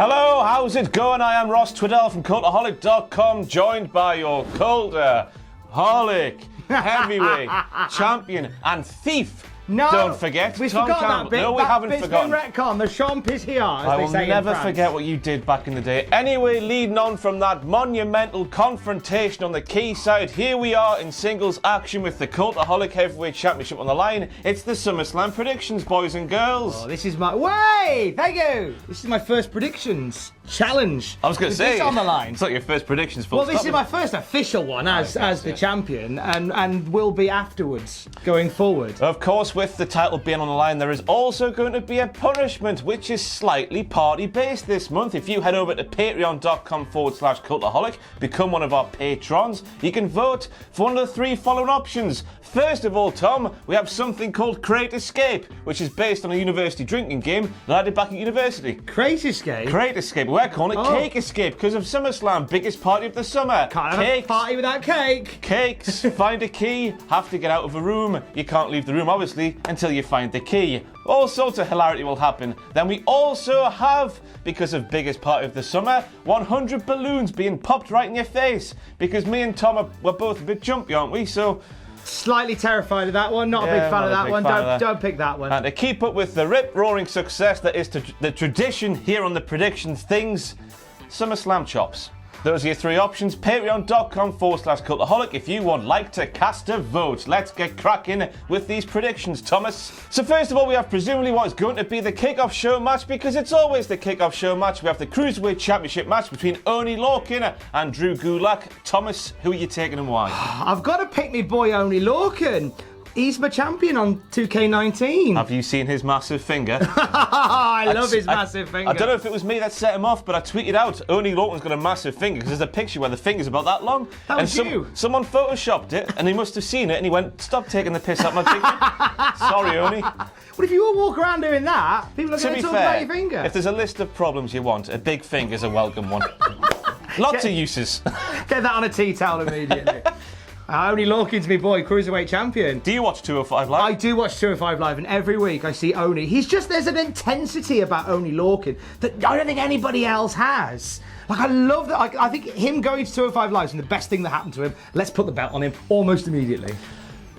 Hello, how's it going? I am Ross Tweddell from Cultaholic.com, joined by your Cultaholic heavyweight champion and thief. No, don't forget, we Tom forgot Campbell. that bit. No, we haven't forgotten. Been retcon. The champ is here, as I they will say never in France. forget what you did back in the day. Anyway, leading on from that monumental confrontation on the key side, here we are in singles action with the Cultaholic Heavyweight Championship on the line. It's the SummerSlam predictions, boys and girls. Oh, this is my... Wait! Thank you! This is my first predictions challenge. I was going to say, this on the line. It's not your first predictions, full Well, this stop. is my first official one as the champion, and will be afterwards, going forward. Of course, with the title being on the line, there is also going to be a punishment, which is slightly party-based this month. If you head over to patreon.com/cultaholic, become one of our patrons, you can vote for one of the three following options. First of all, Tom, we have something called Crate Escape, which is based on a university drinking game that I did back at university. Crate Escape? Crate Escape. We're calling it Cake Escape because of SummerSlam, biggest party of the summer. Can't have a party without cake. Cakes, find a key, have to get out of a room. You can't leave the room, obviously, until you find the key. All sorts of hilarity will happen. Then we also have, because of biggest party of the summer, 100 balloons being popped right in your face. Because me and Tom we're both a bit jumpy, aren't we? So... Slightly terrified of that one. Not a big fan of that one. Don't pick that one. And to keep up with the rip-roaring success that is the tradition here on the predictions things, SummerSlam chops. Those are your three options. Patreon.com/cultaholic if you would like to cast a vote. Let's get cracking with these predictions, Thomas. So first of all, we have presumably what is going to be the kickoff show match, because it's always the kickoff show match. We have the Cruiserweight Championship match between Oney Lorcan and Drew Gulak. Thomas, who are you taking and why? I've got to pick me boy Oney Lorcan. He's my champion on 2K19. Have you seen his massive finger? I love his massive finger. I don't know if it was me that set him off, but I tweeted out, Oney Lorcan's got a massive finger, because there's a picture where the finger's about that long. That was you. Someone photoshopped it, and he must have seen it, and he went, stop taking the piss out my picture. Sorry, Oney. Well, if you all walk around doing that, people are going to talk about your finger. If there's a list of problems you want, a big finger's a welcome one. Lots of uses. Get that on a tea towel immediately. Oney Lorcan's my boy, Cruiserweight champion. Do you watch 205 Live? I do watch 205 Live, and every week I see Oney. There's an intensity about Oney Lorcan that I don't think anybody else has. Like, I love that. I think him going to 205 Live is the best thing that happened to him. Let's put the belt on him almost immediately.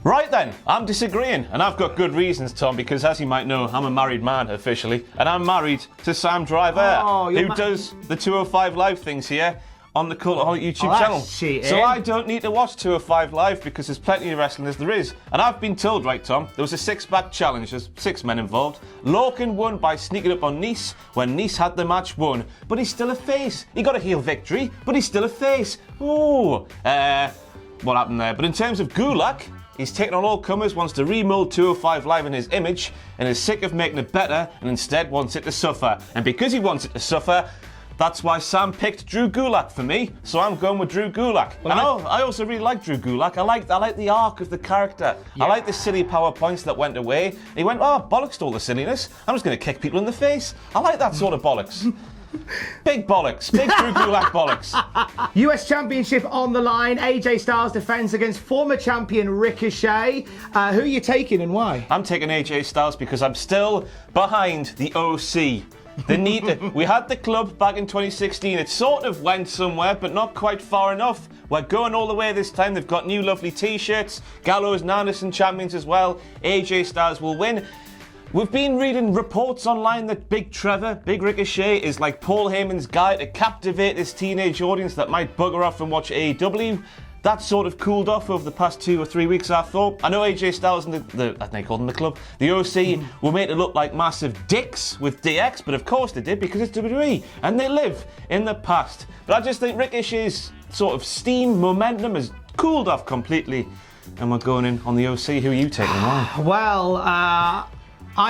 Right then, I'm disagreeing, and I've got good reasons, Tom, because as you might know, I'm a married man officially, and I'm married to Sam Driver, who does the 205 Live things here on the Cultaholic YouTube channel. So I don't need to watch 205 Live because there's plenty of wrestling as there is. And I've been told, right, Tom, there was a six-pack challenge. There's 6 men involved. Lorcan won by sneaking up on Nice when Nice had the match won. But he's still a face. He got a heel victory, but he's still a face. Ooh. What happened there? But in terms of Gulak, he's taken on all comers, wants to remold 205 Live in his image, and is sick of making it better, and instead wants it to suffer. And because he wants it to suffer, that's why Sam picked Drew Gulak for me, so I'm going with Drew Gulak. Well, I also really like Drew Gulak. I like the arc of the character. Yeah. I like the silly PowerPoints that went away. He went, bollocks to all the silliness. I'm just going to kick people in the face. I like that sort of bollocks. Big bollocks. Big Drew Gulak bollocks. US Championship on the line. AJ Styles defends against former champion Ricochet. Who are you taking and why? I'm taking AJ Styles because I'm still behind the OC. We had the club back in 2016. It sort of went somewhere, but not quite far enough. We're going all the way this time. They've got new lovely t-shirts. Gallows and Anderson champions as well. AJ Styles will win. We've been reading reports online that Big Ricochet, is like Paul Heyman's guy to captivate this teenage audience that might bugger off and watch AEW. That sort of cooled off over the past 2 or 3 weeks, I thought. I know AJ Styles and I think they called them the club, the OC, were made to look like massive dicks with DX, but of course they did because it's WWE and they live in the past. But I just think Ricochet's sort of steam momentum has cooled off completely, and we're going in on the OC. Who are you taking on? Well, I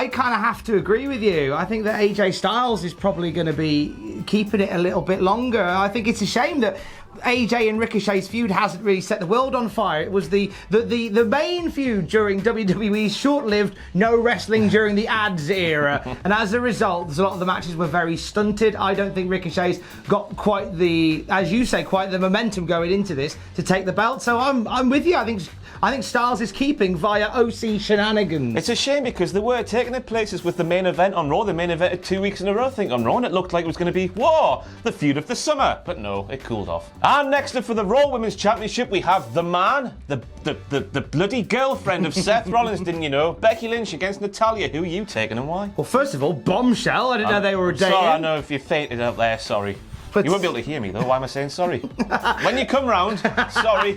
kind of have to agree with you. I think that AJ Styles is probably going to be keeping it a little bit longer. I think it's a shame that AJ and Ricochet's feud hasn't really set the world on fire. It was the main feud during WWE's short-lived no wrestling during the ads era. And as a result, a lot of the matches were very stunted. I don't think Ricochet's got quite the, as you say, quite the momentum going into this to take the belt. So I'm with you. I think Styles is keeping via OC shenanigans. It's a shame because they were taking their places with the main event on Raw. The main event 2 weeks in a row, I think, on Raw, and it looked like it was going to be, whoa, the feud of the summer. But no, it cooled off. And next up for the Raw Women's Championship, we have the man, the bloody girlfriend of Seth Rollins, didn't you know? Becky Lynch against Natalya. Who are you taking and why? Well, first of all, bombshell. I didn't know they were a day Sorry, in. I know if you fainted out there, sorry. But you won't be able to hear me though. Why am I saying sorry? When you come round, sorry.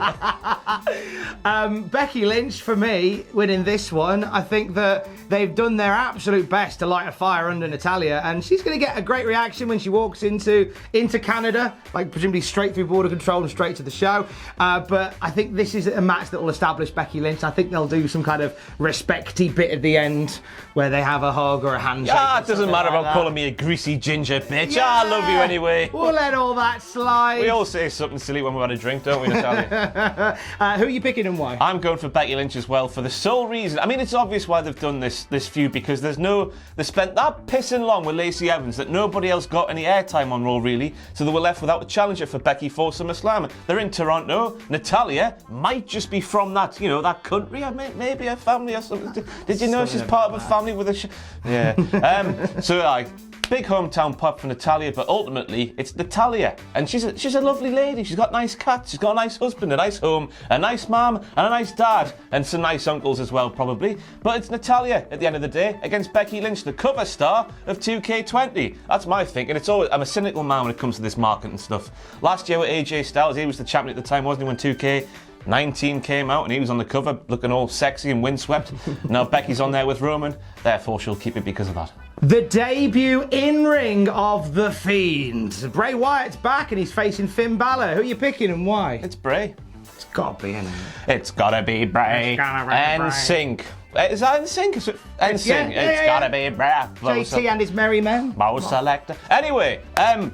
Becky Lynch, for me, winning this one. I think that they've done their absolute best to light a fire under Natalya, and she's going to get a great reaction when she walks into Canada, like presumably straight through border control and straight to the show. But I think this is a match that will establish Becky Lynch. I think they'll do some kind of respecty bit at the end where they have a hug or a handshake. Yeah, it doesn't matter like about calling me a greasy ginger bitch. Yeah. I love you anyway. We'll let all that slide. We all say something silly when we've had a drink, don't we, Natalya? Who are you picking and why? I'm going for Becky Lynch as well for the sole reason. I mean, it's obvious why they've done this feud because they spent that pissing long with Lacey Evans that nobody else got any airtime on Raw really, so they were left without a challenger for Becky for SummerSlam. They're in Toronto. Natalya might just be from that, that country, maybe a family or something. Did you know she's part of a family with a yeah. Big hometown pop for Natalya, but ultimately it's Natalya, and she's a lovely lady. She's got nice cats, she's got a nice husband, a nice home, a nice mum, and a nice dad, and some nice uncles as well, probably. But it's Natalya at the end of the day against Becky Lynch, the cover star of 2K20. That's my thinking. I'm a cynical man when it comes to this marketing stuff. Last year with AJ Styles, he was the champion at the time, wasn't he? When 2K19 came out and he was on the cover looking all sexy and windswept. Now Becky's on there with Roman, therefore she'll keep it because of that. The debut in-ring of The Fiend. Bray Wyatt's back and he's facing Finn Bálor. Who are you picking and why? It's Bray. It's got to be, isn't it? It's gotta be Bray. NSYNC. Is that NSYNC? NSYNC. It's gotta be Bray. JT and his merry men. Bow selector. Anyway,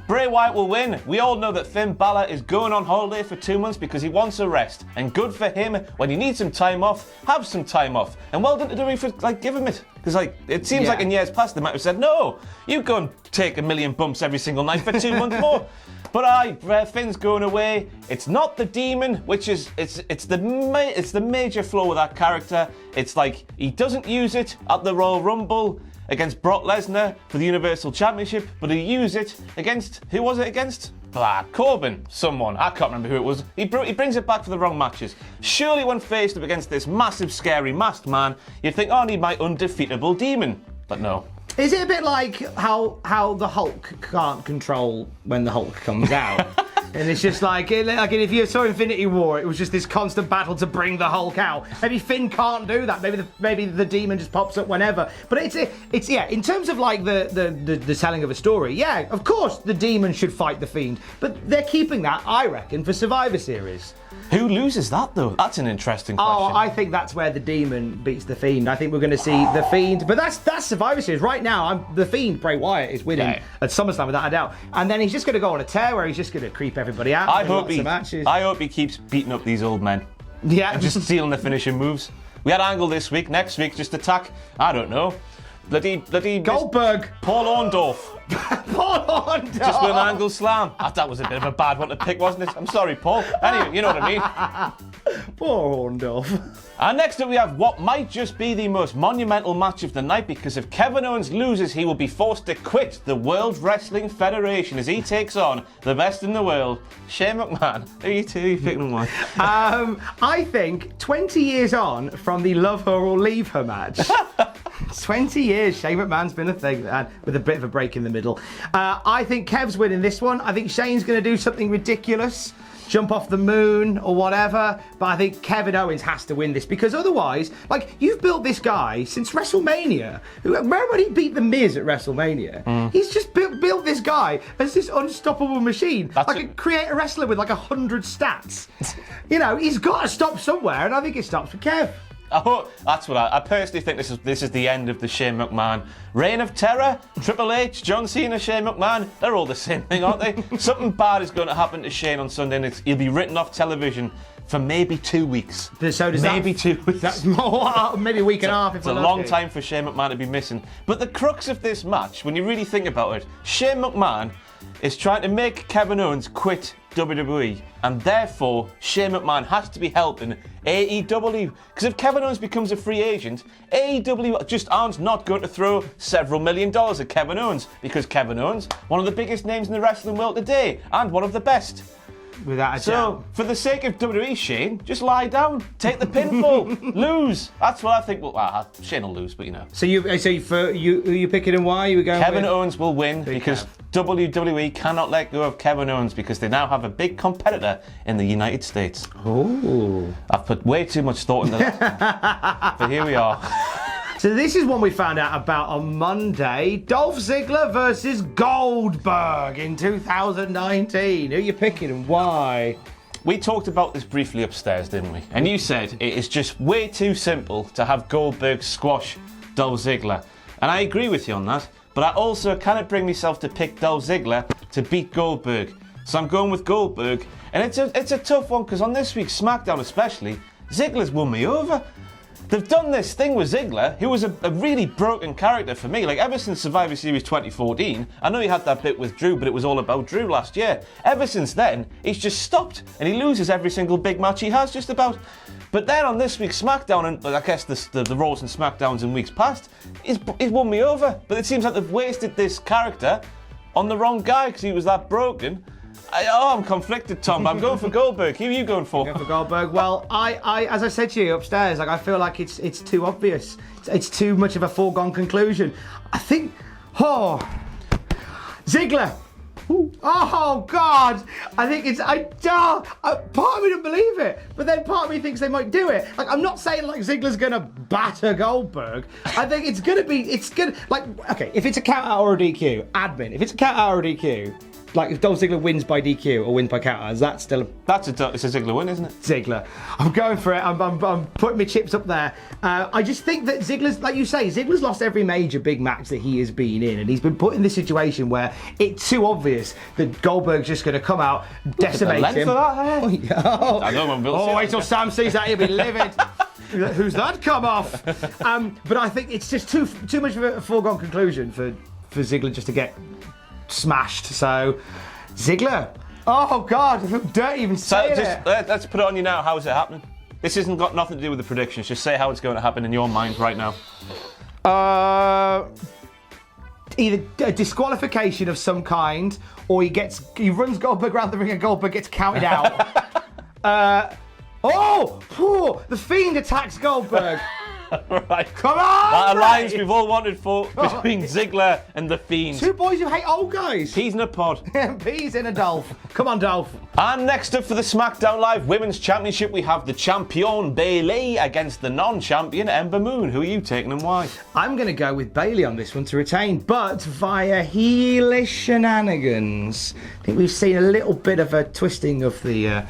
Bray Wyatt will win. We all know that Finn Bálor is going on holiday for 2 months because he wants a rest. And good for him. When he needs some time off, have some time off. And well done to WWE for give him it. Because it seems like in years past they might have said, no, you go and take a million bumps every single night for 2 months more. But Finn's going away. It's not the demon, which is it's the major flaw with that character. It's like he doesn't use it at the Royal Rumble against Brock Lesnar for the Universal Championship, but he used it against, who was it against? Corbin, someone, I can't remember who it was. He brings it back for the wrong matches. Surely when faced up against this massive, scary masked man, you'd think, I need my undefeatable demon. But no. Is it a bit like how the Hulk can't control when the Hulk comes out? And it's just like if you saw Infinity War, it was just this constant battle to bring the Hulk out. Maybe Finn can't do that. Maybe the demon just pops up whenever. But it's in terms of like the telling of a story. Yeah, of course the demon should fight the Fiend, but they're keeping that, I reckon, for Survivor Series. Who loses that though? That's an interesting question. Oh, I think that's where the demon beats the Fiend. I think we're going to see the Fiend, but that's Survivor Series right now. The Fiend, Bray Wyatt, is winning at SummerSlam without a doubt, and then he's just going to go on a tear where he's just going to creep everybody out. I hope he keeps beating up these old men. Yeah, and just stealing the finishing moves. We had Angle this week. Next week, just attack. I don't know. Bloody Goldberg. Paul Orndorff. Paul Orndorff. Just with an Angle slam. That was a bit of a bad one to pick, wasn't it? I'm sorry, Paul. Anyway, you know what I mean. Poor Orndorff. And next up we have what might just be the most monumental match of the night, because if Kevin Owens loses, he will be forced to quit the World Wrestling Federation as he takes on the best in the world, Shane McMahon. Who are you picking one? I think 20 years on from the Love Her or Leave Her match. 20 years, Shane McMahon's been a thing, with a bit of a break in the middle. I think Kev's winning this one. I think Shane's going to do something ridiculous, jump off the moon or whatever, but I think Kevin Owens has to win this, because otherwise, you've built this guy since WrestleMania. Remember when he beat The Miz at WrestleMania? He's just built this guy as this unstoppable machine. Create a wrestler with 100 stats. He's got to stop somewhere, and I think it stops with Kev. That's what I personally think this is the end of the Shane McMahon reign of terror. Triple H, John Cena, Shane McMahon, they're all the same thing, aren't they? Something bad is going to happen to Shane on Sunday and he'll be written off television for maybe 2 weeks. So does maybe 2 weeks. That's more, maybe a week and a half. It's a long time for Shane McMahon to be missing. But the crux of this match, when you really think about it, Shane McMahon is trying to make Kevin Owens quit WWE, and therefore Shane McMahon has to be helping AEW. Because if Kevin Owens becomes a free agent, AEW just aren't not going to throw several $1 million at Kevin Owens, because Kevin Owens, one of the biggest names in the wrestling world today, and one of the best. Without a doubt. So, for the sake of WWE, Shane, just lie down, take the pinfall, lose. That's what I think. Well, Shane will lose, but you know. So who are you picking and why? You were going Kevin with? Owens will win because WWE cannot let go of Kevin Owens because they now have a big competitor in the United States. Oh. I've put way too much thought into that. But here we are. So this is one we found out about on Monday. Dolph Ziggler versus Goldberg in 2019. Who are you picking and why? We talked about this briefly upstairs, didn't we? And you said it is just way too simple to have Goldberg squash Dolph Ziggler. And I agree with you on that. But I also cannot bring myself to pick Dolph Ziggler to beat Goldberg. So I'm going with Goldberg. And it's a tough one because on this week's SmackDown especially, Ziggler's won me over. They've done this thing with Ziggler, who was a really broken character for me. Like, ever since Survivor Series 2014, I know he had that bit with Drew, but it was all about Drew last year. Ever since then, he's just stopped, and he loses every single big match he has, just about. But then on this week's SmackDown, and I guess the Raws and SmackDowns in weeks past, he's won me over. But it seems like they've wasted this character on the wrong guy, because he was that broken. I'm conflicted, Tom, but I'm going for Goldberg. Who are you going for? Going for Goldberg. Well, I as I said to you upstairs, like I feel like it's too obvious. It's too much of a foregone conclusion. I think, Ziggler. Oh God! I think part of me don't believe it, but then part of me thinks they might do it. Like, I'm not saying like Ziggler's gonna batter Goldberg. I think it's gonna like, okay, if it's a count out or a DQ, admin. If it's a count out or a DQ. Like, if Dolph Ziggler wins by DQ or wins by count, is that still it's a Ziggler win, isn't it? Ziggler. I'm going for it. I'm putting my chips up there. I just think that Ziggler's, like you say, Ziggler's lost every major big match that he has been in, and he's been put in this situation where it's too obvious that Goldberg's just going to come out, decimate him. Of that, I know when Bill wait till Sam sees that, he'll be livid. Who's that come off? But I think it's just too much of a foregone conclusion for Ziggler just to get smashed. So Ziggler. Oh God, I feel dirty even saying it. Let's put it on you now. How is it happening? This hasn't got nothing to do with the predictions. Just say how it's going to happen in your mind right now. Either a disqualification of some kind, or he runs Goldberg around the ring and Goldberg gets counted out. The Fiend attacks Goldberg. Right. Come on! That alliance we've all wanted for between Ziggler and the Fiend. Two boys who hate old guys. Peas in a pod. Peas in a Dolph. Come on, Dolph. And next up for the SmackDown Live Women's Championship, we have the champion Bayley against the non-champion Ember Moon. Who are you taking and why? I'm going to go with Bayley on this one to retain, but via heelish shenanigans. I think we've seen a little bit of a twisting of the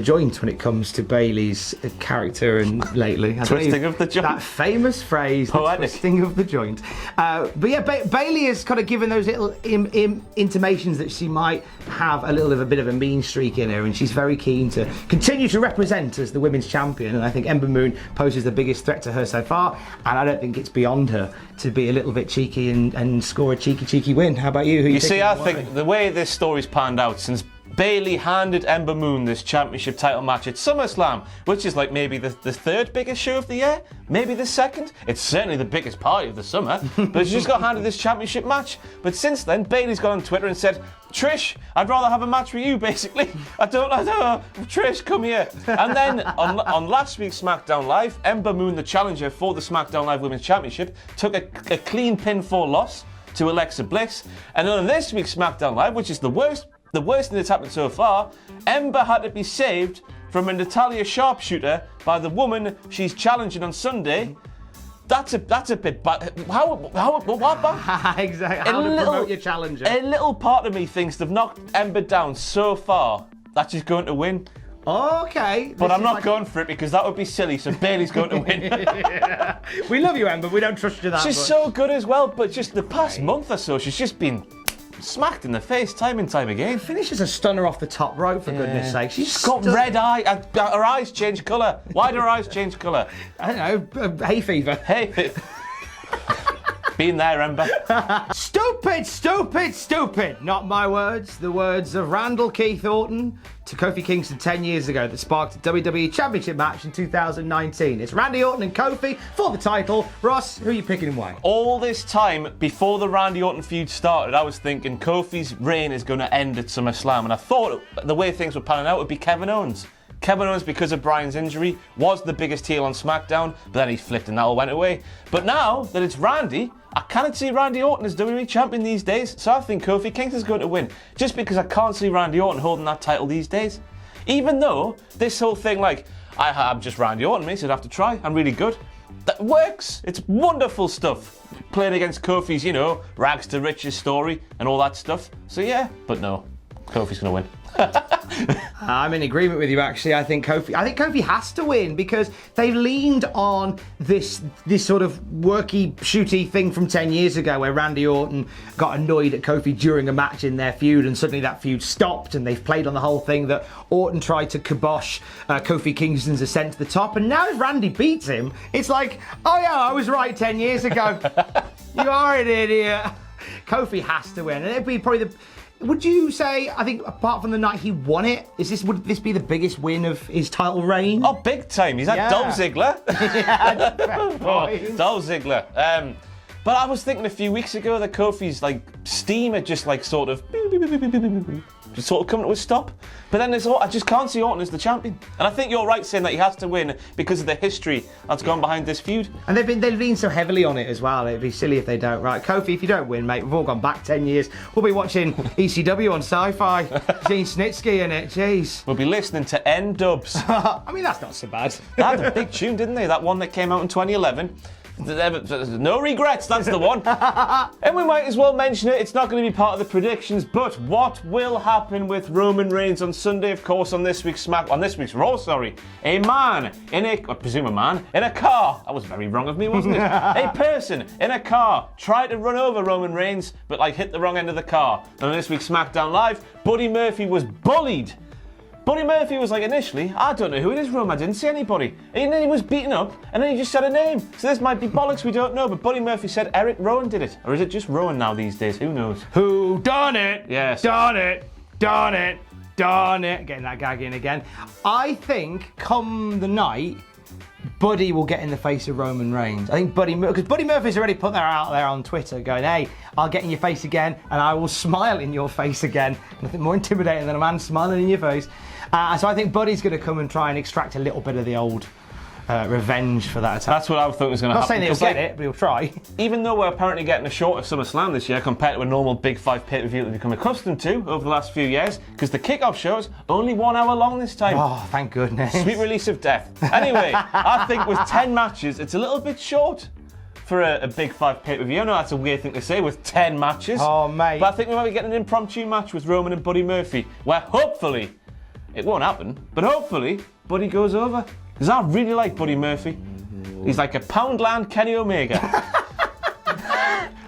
joint when it comes to Bayley's character and lately. Twisting of the joint. That famous phrase, the twisting of the joint. But yeah, Bayley has kind of given those little intimations that she might have a bit of a mean streak in her, and she's very keen to continue to represent as the women's champion. And I think Ember Moon poses the biggest threat to her so far, and I don't think it's beyond her to be a little bit cheeky and score a cheeky win. How about you? You see, I think the way this story's panned out since Bayley handed Ember Moon this championship title match at SummerSlam, which is like maybe the third biggest show of the year, maybe the second. It's certainly the biggest party of the summer, but she just got handed this championship match. But since then, Bayley's gone on Twitter and said, Trish, I'd rather have a match with you, basically. I don't, Trish, come here. And then on last week's SmackDown Live, Ember Moon, the challenger for the SmackDown Live Women's Championship, took a clean pinfall loss to Alexa Bliss. And on this week's SmackDown Live, which is the worst thing that's happened so far, Ember had to be saved from a Natalya sharpshooter by the woman she's challenging on Sunday. That's a bit bad. What bad? Exactly. How to promote your challenger. A little part of me thinks they've knocked Ember down so far that she's going to win. Okay. But I'm not going for it because that would be silly, so Bayley's going to win. Yeah. We love you, Ember. We don't trust you that She's much. so good as well, but just the past month or so, she's just been smacked in the face time and time again. Finishes a stunner off the top rope, for goodness sake. She's got red eye. Her eyes change colour. Why do her eyes change colour? I don't know, hay fever. Hey. Been there, Ember. Stupid, stupid, stupid. Not my words. The words of Randall Keith Orton to Kofi Kingston 10 years ago that sparked a WWE Championship match in 2019. It's Randy Orton and Kofi for the title. Ross, who are you picking and why? All this time, before the Randy Orton feud started, I was thinking Kofi's reign is going to end at SummerSlam, and I thought the way things were panning out would be Kevin Owens. Kevin Owens, because of Bryan's injury, was the biggest heel on SmackDown, but then he flipped and that all went away. But now that it's Randy, I cannot see Randy Orton as WWE champion these days, so I think Kofi Kingston's going to win, just because I can't see Randy Orton holding that title these days. Even though this whole thing, like, I'm just Randy Orton, mate, so I'd have to try, I'm really good. That works. It's wonderful stuff. Playing against Kofi's, rags to riches story and all that stuff. So yeah, but no, Kofi's going to win. I'm in agreement with you, actually. I think Kofi has to win because they've leaned on this sort of worky, shooty thing from 10 years ago where Randy Orton got annoyed at Kofi during a match in their feud, and suddenly that feud stopped, and they've played on the whole thing that Orton tried to kibosh Kofi Kingston's ascent to the top, and now if Randy beats him, it's like, oh yeah, I was right 10 years ago. You are an idiot. Kofi has to win, and it'd be probably would you say, I think, apart from the night he won it, would this be the biggest win of his title reign? Oh, big time. He's had Dolph Ziggler. Yeah, Dolph Ziggler. But I was thinking a few weeks ago that Kofi's steam had just sort of coming to a stop. But then I just can't see Orton as the champion. And I think you're right saying that he has to win because of the history that's gone behind this feud. And they've been so heavily on it as well. It'd be silly if they don't. Right, Kofi, if you don't win, mate, we've all gone back 10 years. We'll be watching ECW on Sci-Fi. Gene Snitsky in it. Jeez. We'll be listening to N-Dubs. I mean, that's not so bad. They had a big tune, didn't they? That one that came out in 2011. No regrets, that's the one. And we might as well mention it. It's not going to be part of the predictions, but what will happen with Roman Reigns on Sunday, of course, on this week's Raw, a man I presume a man in a car. That was very wrong of me, wasn't it? A person in a car tried to run over Roman Reigns, but hit the wrong end of the car. And on this week's SmackDown Live, Buddy Murphy was bullied. Buddy Murphy was initially, I don't know who it is, Rome, I didn't see anybody. And then he was beaten up, and then he just said a name. So this might be bollocks, we don't know, but Buddy Murphy said Eric Rowan did it. Or is it just Rowan now these days? Who knows? Who done it? Yes. Done it. Getting that gag in again. I think come the night, Buddy will get in the face of Roman Reigns. I think because Buddy Murphy's already put that out there on Twitter going, hey, I'll get in your face again and I will smile in your face again. Nothing more intimidating than a man smiling in your face. So I think Buddy's going to come and try and extract a little bit of the old revenge for that attack. That's what I thought was going to happen. Not saying he'll get it, but he'll try. Even though we're apparently getting a shorter SummerSlam this year compared to a normal Big 5 pay-per-view that we've become accustomed to over the last few years, because the kickoff show's only 1 hour long this time. Oh, thank goodness. Sweet release of death. Anyway, I think with 10 matches, it's a little bit short for a Big 5 pay-per-view. I know that's a weird thing to say with 10 matches. Oh, mate. But I think we might be getting an impromptu match with Roman and Buddy Murphy, where hopefully, it won't happen, but hopefully Buddy goes over. Because I really like Buddy Murphy. He's like a Poundland Kenny Omega.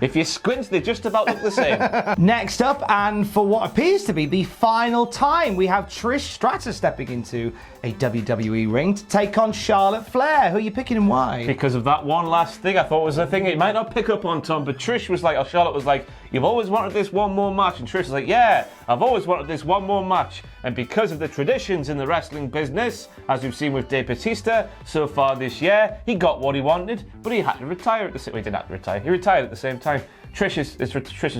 If you squint, they just about look the same. Next up, and for what appears to be the final time, we have Trish Stratus stepping into a WWE ring to take on Charlotte Flair. Who are you picking and why? Because of that one last thing I thought was a thing it might not pick up on, Tom, but Charlotte was like, you've always wanted this one more match. And Trish was like, yeah, I've always wanted this one more match. And because of the traditions in the wrestling business, as we've seen with Dave Bautista so far this year, he got what he wanted, but he had to retire at the same time. He didn't have to retire. He retired at the same time. Trish's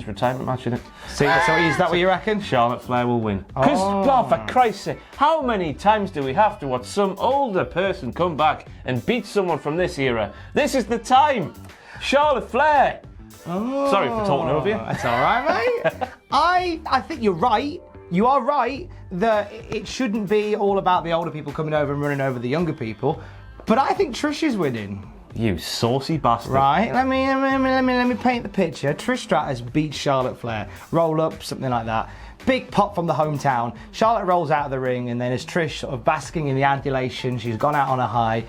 retirement match, isn't it? So is that what you reckon? Charlotte Flair will win. Because, for Christ's sake, how many times do we have to watch some older person come back and beat someone from this era? This is the time. Charlotte Flair. Oh, sorry for talking over you. That's all right, mate. I think you're right. You are right that it shouldn't be all about the older people coming over and running over the younger people. But I think Trish is winning. You saucy bastard. Right, let me paint the picture. Trish Stratus beats Charlotte Flair. Roll up, something like that. Big pop from the hometown. Charlotte rolls out of the ring, and then as Trish sort of basking in the adulation, she's gone out on a high,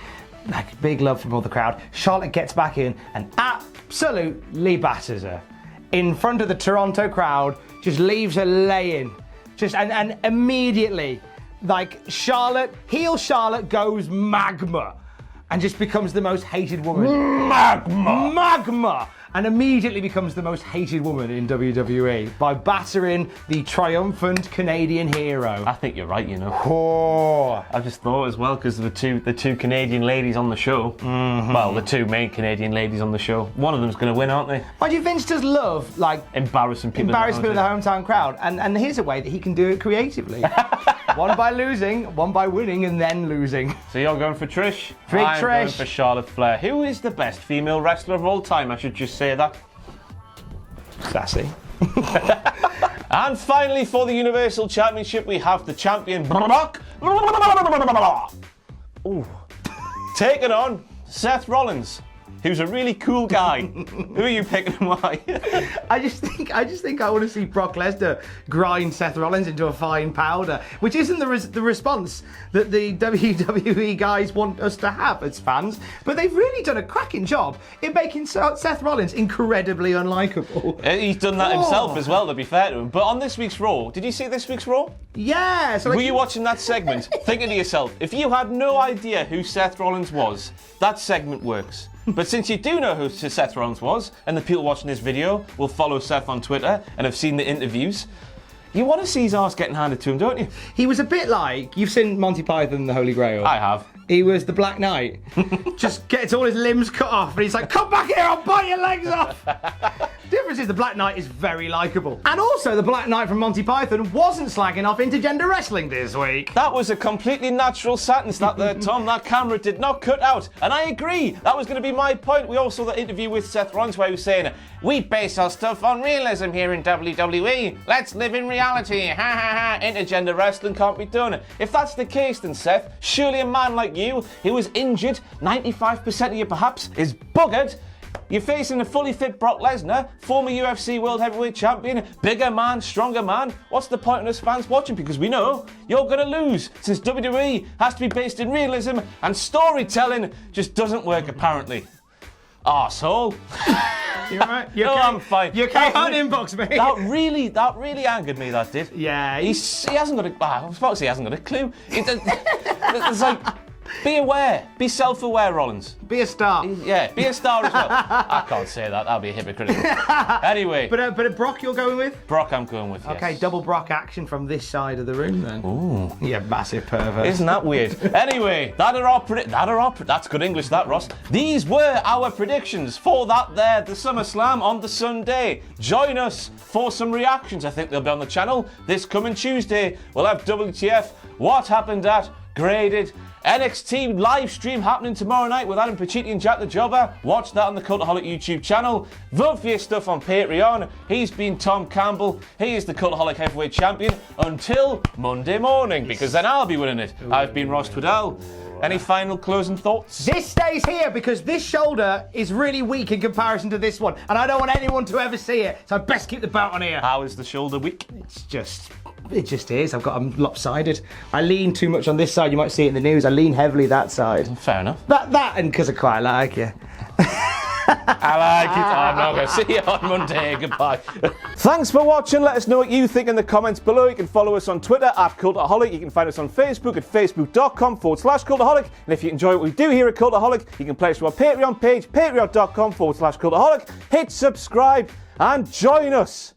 like big love from all the crowd. Charlotte gets back in and absolutely batters her in front of the Toronto crowd, just leaves her laying. And immediately, like heel Charlotte goes magma and just becomes the most hated woman. Magma! And immediately becomes the most hated woman in WWE by battering the triumphant Canadian hero. I think you're right, you know. Oh. I just thought as well, because the two Canadian ladies on the show, well, the two main Canadian ladies on the show, one of them's going to win, aren't they? Mind you, Vince does love, like, embarrassing people in the hometown crowd. And here's a way that he can do it creatively. One by losing, one by winning, and then losing. So you're going for Trish? I'm going for Charlotte Flair. Who is the best female wrestler of all time? I should just say that. Sassy. And finally, for the Universal Championship, we have the champion Brock. Ooh. Taking on Seth Rollins, who's a really cool guy. Who are you picking and why? I just think I want to see Brock Lesnar grind Seth Rollins into a fine powder, which isn't the response that the WWE guys want us to have as fans. But they've really done a cracking job in making Seth Rollins incredibly unlikable. He's done that himself as well, to be fair to him. But on this week's Raw, did you see this week's Raw? Yeah. So were you watching that segment, thinking to yourself, if you had no idea who Seth Rollins was, that segment works. But since you do know who Seth Rollins was, and the people watching this video will follow Seth on Twitter and have seen the interviews, you want to see his arse getting handed to him, don't you? He was a bit like, you've seen Monty Python and the Holy Grail. I have. He was the Black Knight. Just gets all his limbs cut off, and he's like, come back here, I'll bite your legs off. Difference is the Black Knight is very likeable. And also the Black Knight from Monty Python wasn't slagging off intergender wrestling this week. That was a completely natural sentence that there, Tom. That camera did not cut out. And I agree. That was going to be my point. We also saw the interview with Seth Rollins where he was saying, we base our stuff on realism here in WWE. Let's live in reality. Ha ha ha. Intergender wrestling can't be done. If that's the case, then Seth, surely a man like you, who was injured, 95% of you perhaps, is buggered. You're facing a fully fit Brock Lesnar, former UFC World Heavyweight Champion, bigger man, stronger man. What's the point of us fans watching? Because we know you're going to lose, since WWE has to be based in realism and storytelling just doesn't work apparently. Arsehole. You alright? No, I'm fine. You can't inbox me. That really angered me, that did. Yeah. He hasn't got a... I was about to say he hasn't got a clue. It's like... Be aware. Be self-aware, Rollins. Be a star. Yeah, be a star as well. I can't say that. That'll be hypocritical. Anyway. But Brock you're going with? Brock I'm going with, yes. Okay, double Brock action from this side of the room then. Ooh. Yeah, massive pervert. Isn't that weird? Anyway, that's good English, that, Ross. These were our predictions for the SummerSlam on the Sunday. Join us for some reactions. I think they'll be on the channel this coming Tuesday. We'll have WTF, what happened at Graded, NXT live stream happening tomorrow night with Adam Pacitti and Jack the Jobber. Watch that on the Cultaholic YouTube channel. Vote for your stuff on Patreon. He's been Tom Campbell. He is the Cultaholic Heavyweight Champion until Monday morning, because then I'll be winning it. I've been Ross Tweddell. Any final closing thoughts? This stays here because this shoulder is really weak in comparison to this one, and I don't want anyone to ever see it, so I best keep the belt on here. How is the shoulder weak? It just is. I've got them lopsided. I lean too much on this side. You might see it in the news. I lean heavily that side. Fair enough. That and because I quite like you. I like it. I'm not going to see you on Monday. Goodbye. Thanks for watching. Let us know what you think in the comments below. You can follow us on Twitter at Cultaholic. You can find us on Facebook at facebook.com/Cultaholic. And if you enjoy what we do here at Cultaholic, you can pledge to our Patreon page, patreon.com/Cultaholic. Hit subscribe and join us